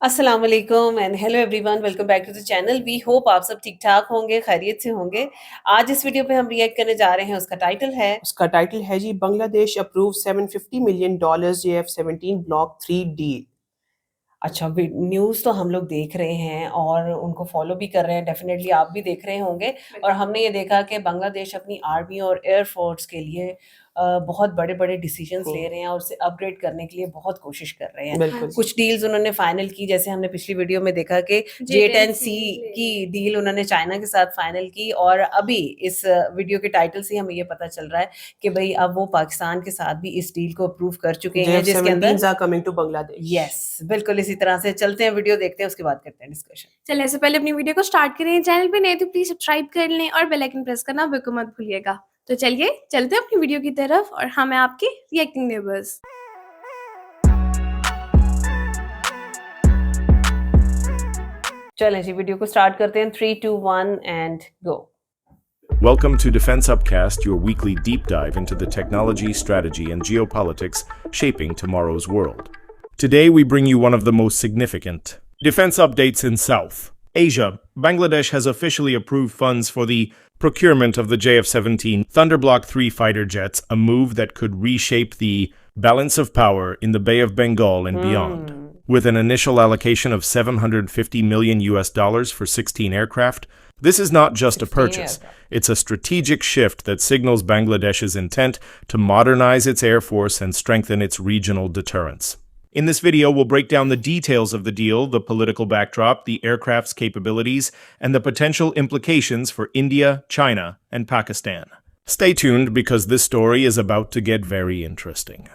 अस्सलाम वालेकुम and hello everyone, welcome back to the channel. We hope आप सब ठीक ठाक होंगे, खैरियत से होंगे। आज इस वीडियो पे हम रिएक्ट करने जा रहे हैं, उसका टाइटल है उसका टाइटल है जी Bangladesh approve $750 million JF-17 block 3 deal. अच्छा। न्यूज़ तो हम लोग देख रहे हैं और उनको फॉलो भी कर रहे हैं, डेफिनेटली आप भी देख रहे होंगे। और हमने ये देखा कि बांग्लादेश अपनी आर्मी और एयर फोर्स के लिए बहुत बड़े-बड़े डिसीजंस ले रहे हैं और उसे अपग्रेड करने के लिए बहुत कोशिश कर रहे हैं। बिल्कुल। कुछ डील्स उन्होंने फाइनल की, जैसे हमने पिछली वीडियो में देखा कि J10C की डील उन्होंने चाइना के साथ फाइनल की। और अभी इस वीडियो के टाइटल से हमें ये पता चल रहा है कि भई अब वो पाकिस्तान के साथ भी इस डील को अप्रूव कर चुके हैं, जिसके अंदर JF-17s are coming to Bangladesh. Yes, बिल्कुल इसी तरह से चलते हैं, वीडियो देखते हैं, उसके बाद करते हैं डिस्कशन। चलिए इससे पहले अपनी वीडियो को स्टार्ट करें। चैनल पे नए तो प्लीज सब्सक्राइब कर लें और बेल आइकन प्रेस करना बिल्कुल मत भूलिएगा। तो चलिए चलते हैं अपनी वीडियो की तरफ और हम हैं आपके रिएक्टिंग नेबर्स। चलें जी, वीडियो को स्टार्ट करते हैं। 3 2 1 and go. Welcome to Defense Upcast, your weekly deep dive into the technology, strategy, and geopolitics shaping tomorrow's world. Today, we bring you one of the most significant defense updates in South Asia. Bangladesh has officially approved funds for the procurement of the JF-17 Thunder Block 3 fighter jets, a move that could reshape the balance of power in the Bay of Bengal and beyond. With an initial allocation of $750 million for 16 aircraft, this is not just a purchase, it's a strategic shift that signals Bangladesh's intent to modernize its air force and strengthen its regional deterrence. In this video, we'll break down the details of the deal, the political backdrop, the aircraft's capabilities, and the potential implications for India, China, and Pakistan. Stay tuned because this story is about to get very interesting.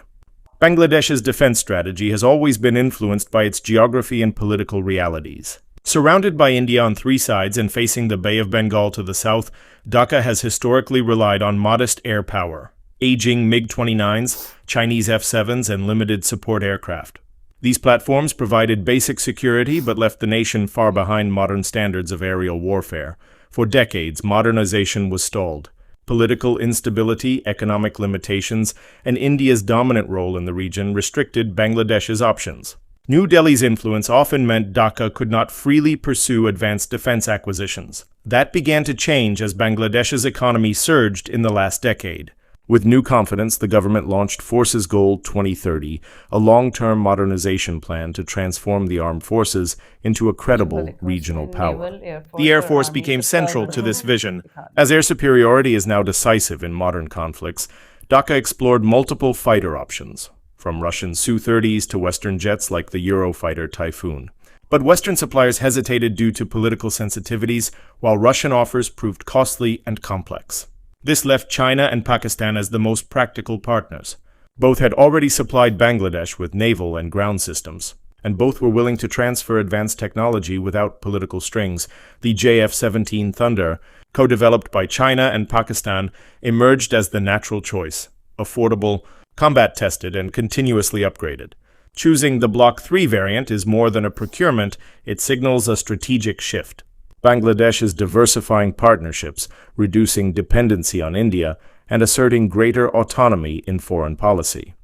Bangladesh's defense strategy has always been influenced by its geography and political realities. Surrounded by India on three sides and facing the Bay of Bengal to the south, Dhaka has historically relied on modest air power, aging MiG-29s, Chinese F-7s, and limited support aircraft. These platforms provided basic security but left the nation far behind modern standards of aerial warfare. For decades, modernization was stalled. Political instability, economic limitations, and India's dominant role in the region restricted Bangladesh's options. New Delhi's influence often meant Dhaka could not freely pursue advanced defense acquisitions. That began to change as Bangladesh's economy surged in the last decade. With new confidence, the government launched Forces Goal 2030, a long-term modernization plan to transform the armed forces into a credible regional power. The Air Force became central to this vision. As air superiority is now decisive in modern conflicts, Dhaka explored multiple fighter options, from Russian Su-30s to Western jets like the Eurofighter Typhoon. But Western suppliers hesitated due to political sensitivities, while Russian offers proved costly and complex. This left China and Pakistan as the most practical partners. Both had already supplied Bangladesh with naval and ground systems, and both were willing to transfer advanced technology without political strings. The JF-17 Thunder, co-developed by China and Pakistan, emerged as the natural choice, affordable, combat-tested, and continuously upgraded. Choosing the Block 3 variant is more than a procurement, it signals a strategic shift. Bangladesh is diversifying partnerships, reducing dependency on India, and asserting greater autonomy in foreign policy.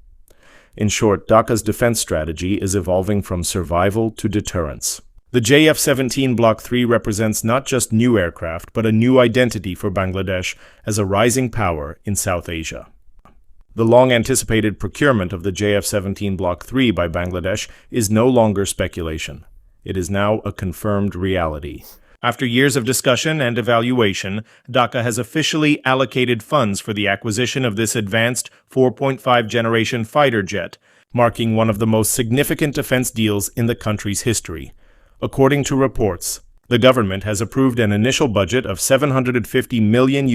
In short, Dhaka's defense strategy is evolving from survival to deterrence. The JF-17 Block 3 represents not just new aircraft, but a new identity for Bangladesh as a rising power in South Asia. The long-anticipated procurement of the JF-17 Block 3 by Bangladesh is no longer speculation. It is now a confirmed reality. After years of discussion and evaluation, Dhaka has officially allocated funds for the acquisition of this advanced 4.5-generation fighter jet, marking one of the most significant defense deals in the country's history. According to reports, the government has approved an initial budget of $750 million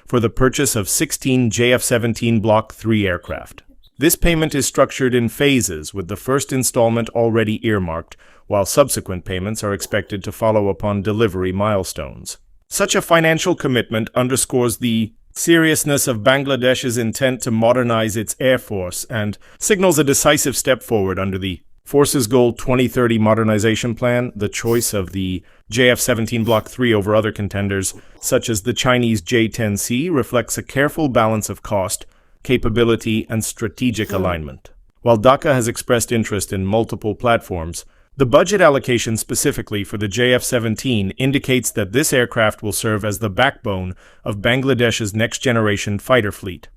for the purchase of 16 JF-17 Block 3 aircraft. This payment is structured in phases, with the first installment already earmarked, while subsequent payments are expected to follow upon delivery milestones. Such a financial commitment underscores the seriousness of Bangladesh's intent to modernize its air force and signals a decisive step forward under the Forces Goal 2030 modernization plan. The choice of the JF-17 Block 3 over other contenders, such as the Chinese J-10C, reflects a careful balance of cost, capability, and strategic alignment. While Dhaka has expressed interest in multiple platforms, The budget allocation specifically for the JF-17 indicates that this aircraft will serve as the backbone of Bangladesh's next-generation fighter fleet.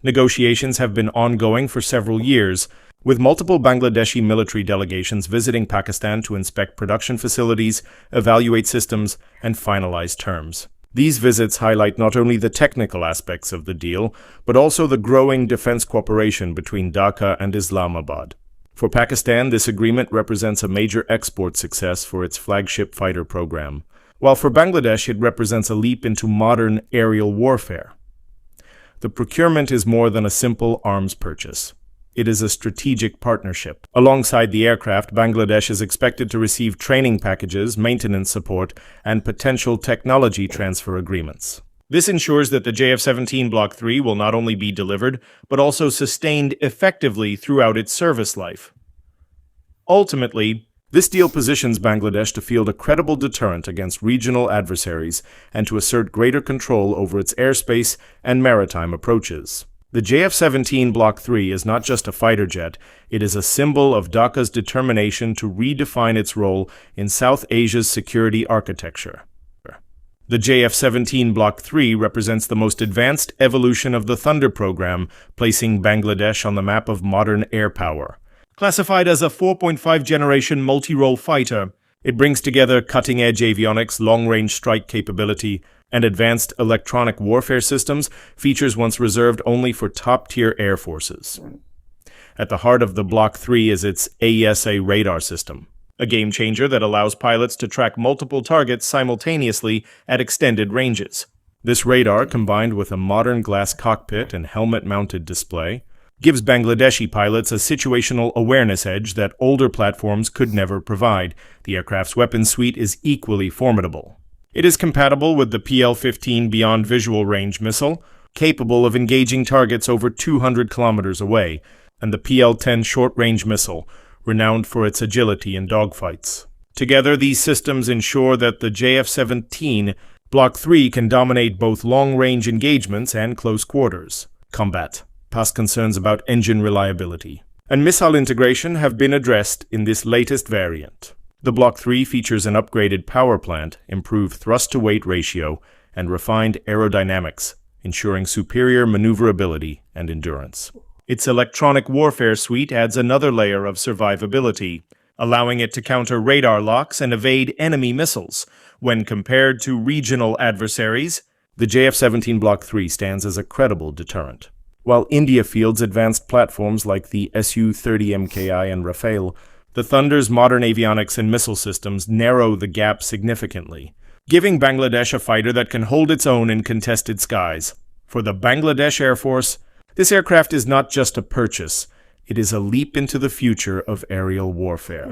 Negotiations have been ongoing for several years, with multiple Bangladeshi military delegations visiting Pakistan to inspect production facilities, evaluate systems, and finalize terms. These visits highlight not only the technical aspects of the deal, but also the growing defense cooperation between Dhaka and Islamabad. For Pakistan, this agreement represents a major export success for its flagship fighter program, while for Bangladesh it represents a leap into modern aerial warfare. The procurement is more than a simple arms purchase. It is a strategic partnership. Alongside the aircraft, Bangladesh is expected to receive training packages, maintenance support, and potential technology transfer agreements. This ensures that the JF-17 Block 3 will not only be delivered, but also sustained effectively throughout its service life. Ultimately, this deal positions Bangladesh to field a credible deterrent against regional adversaries and to assert greater control over its airspace and maritime approaches. The JF-17 Block 3 is not just a fighter jet, it is a symbol of Dhaka's determination to redefine its role in South Asia's security architecture. The JF-17 Block 3 represents the most advanced evolution of the Thunder program, placing Bangladesh on the map of modern air power. Classified as a 4.5-generation multi-role fighter, it brings together cutting-edge avionics, long-range strike capability, and advanced electronic warfare systems, features once reserved only for top-tier air forces. At the heart of the Block 3 is its AESA radar system, a game-changer that allows pilots to track multiple targets simultaneously at extended ranges. This radar, combined with a modern glass cockpit and helmet-mounted display, gives Bangladeshi pilots a situational awareness edge that older platforms could never provide. The aircraft's weapons suite is equally formidable. It is compatible with the PL-15 Beyond Visual Range missile, capable of engaging targets over 200 kilometers away, and the PL-10 Short-Range missile, renowned for its agility in dogfights. Together, these systems ensure that the JF-17 Block 3 can dominate both long-range engagements and close quarters combat. Past concerns about engine reliability and missile integration have been addressed in this latest variant. The Block 3 features an upgraded power plant, improved thrust-to-weight ratio, and refined aerodynamics, ensuring superior maneuverability and endurance. Its electronic warfare suite adds another layer of survivability, allowing it to counter radar locks and evade enemy missiles. When compared to regional adversaries, the JF-17 Block 3 stands as a credible deterrent. While India fields advanced platforms like the Su-30 MKI and Rafale, the Thunder's modern avionics and missile systems narrow the gap significantly, giving Bangladesh a fighter that can hold its own in contested skies. For the Bangladesh Air Force, this aircraft is not just a purchase, it is a leap into the future of aerial warfare.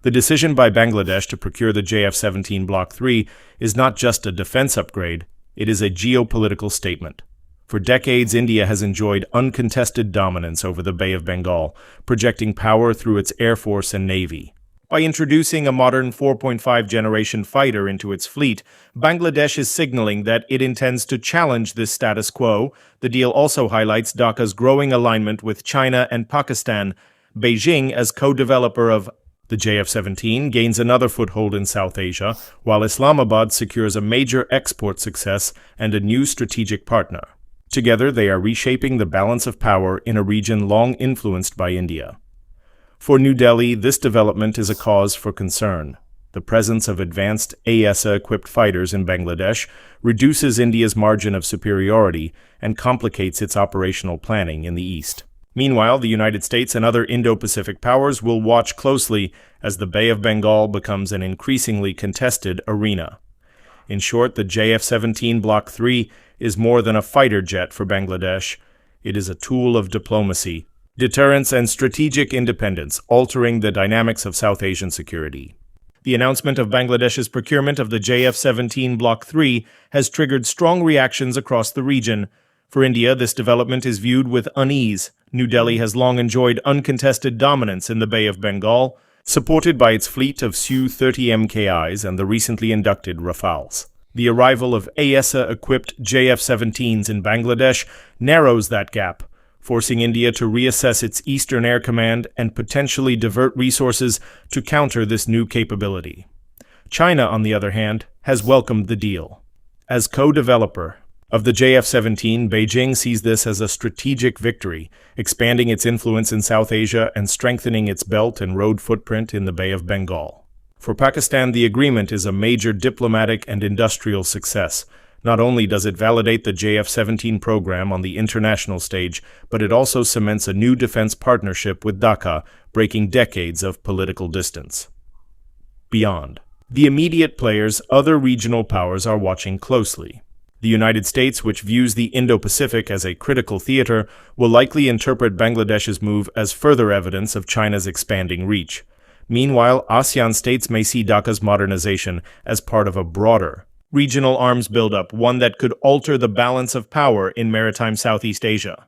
The decision by Bangladesh to procure the JF-17 Block 3 is not just a defense upgrade, it is a geopolitical statement. For decades, India has enjoyed uncontested dominance over the Bay of Bengal, projecting power through its air force and navy. By introducing a modern 4.5-generation fighter into its fleet, Bangladesh is signaling that it intends to challenge this status quo. The deal also highlights Dhaka's growing alignment with China and Pakistan. Beijing, as co-developer of the JF-17, gains another foothold in South Asia, while Islamabad secures a major export success and a new strategic partner. Together, they are reshaping the balance of power in a region long influenced by India. For New Delhi, this development is a cause for concern. The presence of advanced AESA-equipped fighters in Bangladesh reduces India's margin of superiority and complicates its operational planning in the east. Meanwhile, the United States and other Indo-Pacific powers will watch closely as the Bay of Bengal becomes an increasingly contested arena. In short, the JF-17 Block 3 is more than a fighter jet for Bangladesh. It is a tool of diplomacy, deterrence, and strategic independence, altering the dynamics of South Asian security. The announcement of Bangladesh's procurement of the JF-17 Block 3 has triggered strong reactions across the region. For India, this development is viewed with unease. New Delhi has long enjoyed uncontested dominance in the Bay of Bengal, supported by its fleet of Su-30 MKIs and the recently inducted Rafales. The arrival of AESA-equipped JF-17s in Bangladesh narrows that gap, forcing India to reassess its Eastern Air Command and potentially divert resources to counter this new capability. China, on the other hand, has welcomed the deal. As co-developer of the JF-17, Beijing sees this as a strategic victory, expanding its influence in South Asia and strengthening its belt and road footprint in the Bay of Bengal. For Pakistan, the agreement is a major diplomatic and industrial success. Not only does it validate the JF-17 program on the international stage, but it also cements a new defense partnership with Dhaka, breaking decades of political distance. Beyond the immediate players, other regional powers are watching closely. The United States, which views the Indo-Pacific as a critical theater, will likely interpret Bangladesh's move as further evidence of China's expanding reach. Meanwhile, ASEAN states may see Dhaka's modernization as part of a broader regional arms buildup, one that could alter the balance of power in maritime Southeast Asia.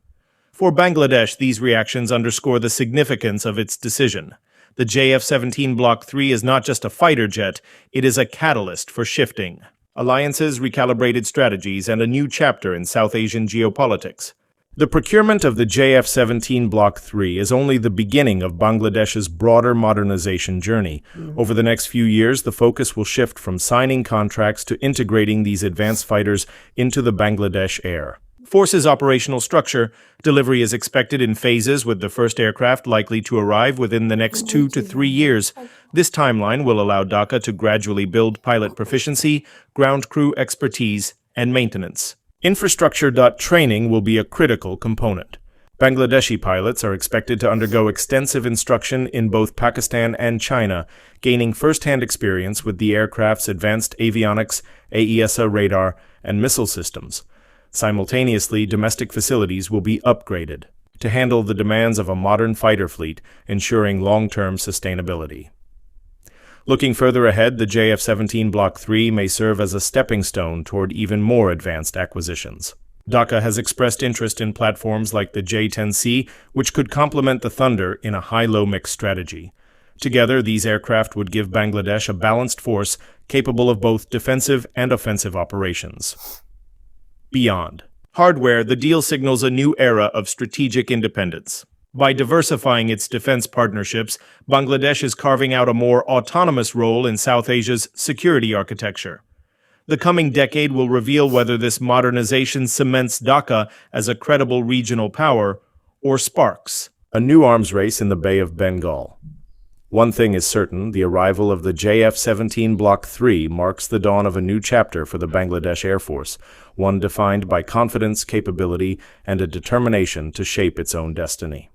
For Bangladesh, these reactions underscore the significance of its decision. The JF-17 Block 3 is not just a fighter jet, it is a catalyst for shifting alliances, recalibrated strategies, and a new chapter in South Asian geopolitics. The procurement of the JF-17 Block 3 is only the beginning of Bangladesh's broader modernization journey. Over the next few years, the focus will shift from signing contracts to integrating these advanced fighters into the Bangladesh Air Force's operational structure. Delivery is expected in phases, with the first aircraft likely to arrive within the next 2 to 3 years. This timeline will allow Dhaka to gradually build pilot proficiency, ground crew expertise, and maintenance. Infrastructure. Training will be a critical component. Bangladeshi pilots are expected to undergo extensive instruction in both Pakistan and China, gaining first-hand experience with the aircraft's advanced avionics, AESA radar, and missile systems. Simultaneously, domestic facilities will be upgraded to handle the demands of a modern fighter fleet, ensuring long-term sustainability. Looking further ahead, the JF-17 Block 3 may serve as a stepping stone toward even more advanced acquisitions. Dhaka has expressed interest in platforms like the J-10C, which could complement the Thunder in a high-low mix strategy. Together, these aircraft would give Bangladesh a balanced force capable of both defensive and offensive operations. Beyond hardware, the deal signals a new era of strategic independence. By diversifying its defense partnerships, Bangladesh is carving out a more autonomous role in South Asia's security architecture. The coming decade will reveal whether this modernization cements Dhaka as a credible regional power or sparks a new arms race in the Bay of Bengal. One thing is certain, the arrival of the JF-17 Block 3 marks the dawn of a new chapter for the Bangladesh Air Force, one defined by confidence, capability, and a determination to shape its own destiny.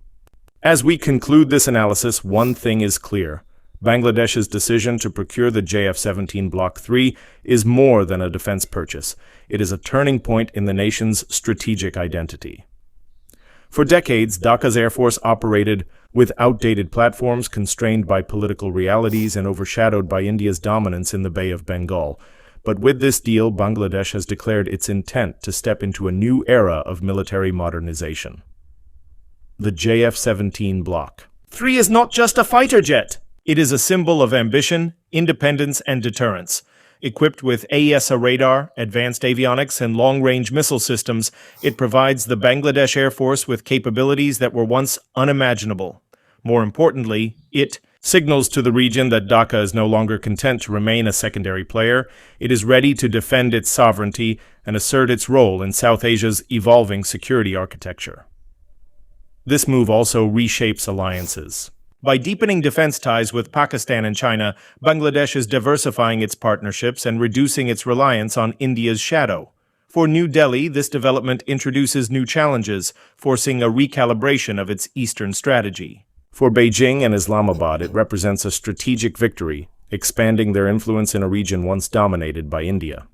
As we conclude this analysis, one thing is clear. Bangladesh's decision to procure the JF-17 Block 3 is more than a defense purchase. It is a turning point in the nation's strategic identity. For decades, Dhaka's Air Force operated with outdated platforms constrained by political realities and overshadowed by India's dominance in the Bay of Bengal. But with this deal, Bangladesh has declared its intent to step into a new era of military modernization. The JF-17 Block 3 is not just a fighter jet. It is a symbol of ambition, independence, and deterrence. Equipped with AESA radar, advanced avionics, and long-range missile systems, it provides the Bangladesh Air Force with capabilities that were once unimaginable. More importantly, it signals to the region that Dhaka is no longer content to remain a secondary player. It is ready to defend its sovereignty and assert its role in South Asia's evolving security architecture. This move also reshapes alliances. By deepening defense ties with Pakistan and China, Bangladesh is diversifying its partnerships and reducing its reliance on India's shadow. For New Delhi, this development introduces new challenges, forcing a recalibration of its eastern strategy. For Beijing and Islamabad, it represents a strategic victory, expanding their influence in a region once dominated by India.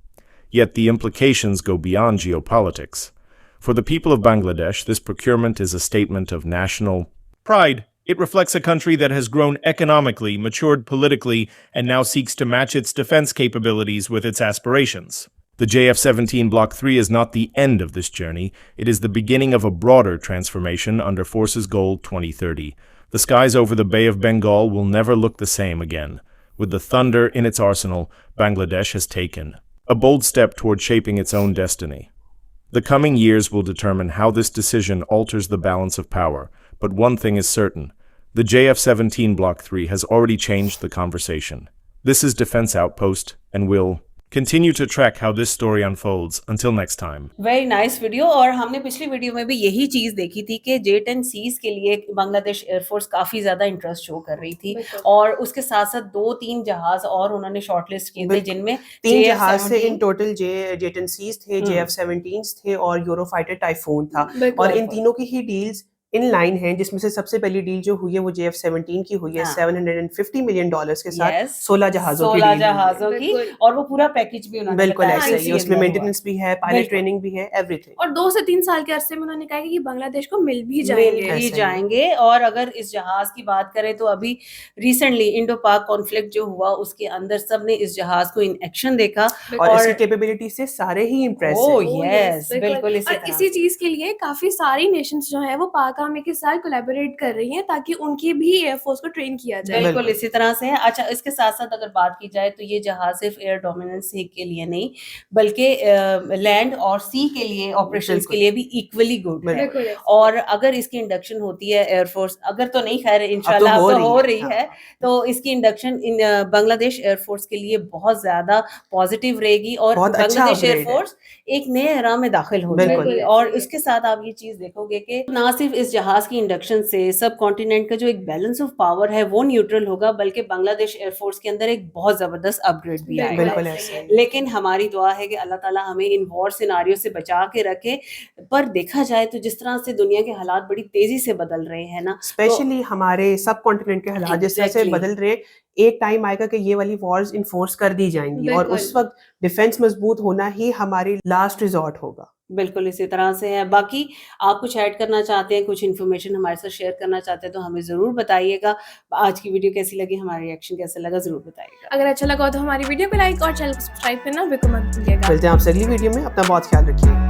Yet the implications go beyond geopolitics. For the people of Bangladesh, this procurement is a statement of national pride. It reflects a country that has grown economically, matured politically, and now seeks to match its defense capabilities with its aspirations. The JF-17 Block 3 is not the end of this journey. It is the beginning of a broader transformation under Forces Goal 2030. The skies over the Bay of Bengal will never look the same again. With the Thunder in its arsenal, Bangladesh has taken a bold step toward shaping its own destiny. The coming years will determine how this decision alters the balance of power, but one thing is certain. The JF-17 Block 3 has already changed the conversation. This is Defense Outpost, and we'll continue to track how this story unfolds. Until next time. Very nice video. और हमने पिछली video में भी यही चीज़ देखी थी कि J-10Cs के लिए बांग्लादेश एयरफोर्स काफ़ी ज़्यादा इंटरेस्ट शो कर रही थी, और उसके साथ साथ 2-3 जहाज़ और उन्होंने शॉर्टलिस्ट किए थे, जिनमें 3 जहाज से इन JF-17 टोटल J-10Cs थे, JF-17s थे और यूरोफाइटर टाइफून था। और इन तीनों की ही डील्स इन लाइन हैं, जिसमें से सबसे पहली डील जो हुई है वो JF-17 की हुई है $750 मिलियन के साथ 16 जहाजों की 16 डील जहाजों की, और वो पूरा पैकेज भी उन्होंने बिल्कुल बताया ऐसे ही, CCS उसमें में मेंटेनेंस भी है, पायलट बिल्कुल। ट्रेनिंग भी है, एवरीथिंग। और 2 से 3 साल के अरसे में उन्होंने कहा कि ये बांग्लादेश को मिल भी मिल जाएंगे। भी ऐसा ही। जाएंगे। और अगर इस जहाज की बात करें तो अभी रिसेंटली इंडो पाक कॉन्फ्लिक्ट जो हुआ उसके अंदर सबने इस जहाज को इन एक्शन देखा, और इसकी कैपेबिलिटी से सारे ही इम्प्रेस ओह हैं। यस, बिल्कुल इसी और तरह। इसी चीज के लिए काफी सारी नेशंस जो है वो पाक आर्मी के साथ कोलैबोरेट कर रही हैं ताकि उनकी भी एयरफोर्स को ट्रेन किया जाए। बिल्कुल बिल्कुल। इसी तरह से है। अच्छा, इसके साथ साथ अगर बात की जाए तो ये जहाज सिर्फ एयर डोमिनेंस के लिए नहीं, बल्कि लैंड और सी के लिए ऑपरेशंस बिल्कुल। के लिए भी इक्वली गुड है। बिल्कुल। और अगर इसकी इंडक्शन होती है एयरफोर्स, अगर तो नहीं, खैर इंशाल्लाह अब अब तो तो हो रही हाँ। है, तो इसकी इंडक्शन इन बांग्लादेश एयरफोर्स के लिए बहुत ज्यादा पॉजिटिव रहेगी, और बहुत अच्छा बांग्लादेश अपग्रेड है। एयरफोर्स एक नए एरा में दाखिल हो बिल्कुल। जाएगी। और इसके साथ आप ये चीज देखोगे कि ना सिर्फ इस जहाज की इंडक्शन से सब कॉन्टिनेंट का जो एक बैलेंस ऑफ पावर है वो न्यूट्रल होगा, बल्कि बांग्लादेश एयरफोर्स के अंदर एक बहुत जबरदस्त अपग्रेड भी आएगा। बिल्कुल ऐसे ही। लेकिन हमारी दुआ है कि अल्लाह ताला हमें इन वॉर सिनारियो से बचा के रखे। पर देखा जाए तो जिस तरह से दुनिया के हालात बड़ी तेजी से बदल रहे हैं ना, स्पेशली हमारे सब कॉन्टिनेंट के हालात जिस तरह से Exactly. बदल रहे हैं, एक टाइम आएगा कि ये वाली वॉर्स इन्फोर्स कर दी जाएंगी, और उस बिल्कुल। वक्त डिफेंस मजबूत होना ही हमारी लास्ट रिजॉर्ट होगा। बिल्कुल इसी तरह से है। बाकी आप कुछ ऐड करना चाहते हैं, कुछ इन्फॉर्मेशन हमारे साथ शेयर करना चाहते हैं तो हमें ज़रूर बताइएगा। आज की वीडियो कैसी लगी, हमारा रिएक्शन कैसा लगा, ज़रूर बताइएगा। अगर अच्छा लगा हो तो हमारी वीडियो को लाइक और चैनल को सब्सक्राइब करना बिल्कुल मत भूलिएगा। मिलते हैं आपसे अगली वीडियो में, अपना बहुत ख्याल रखिए।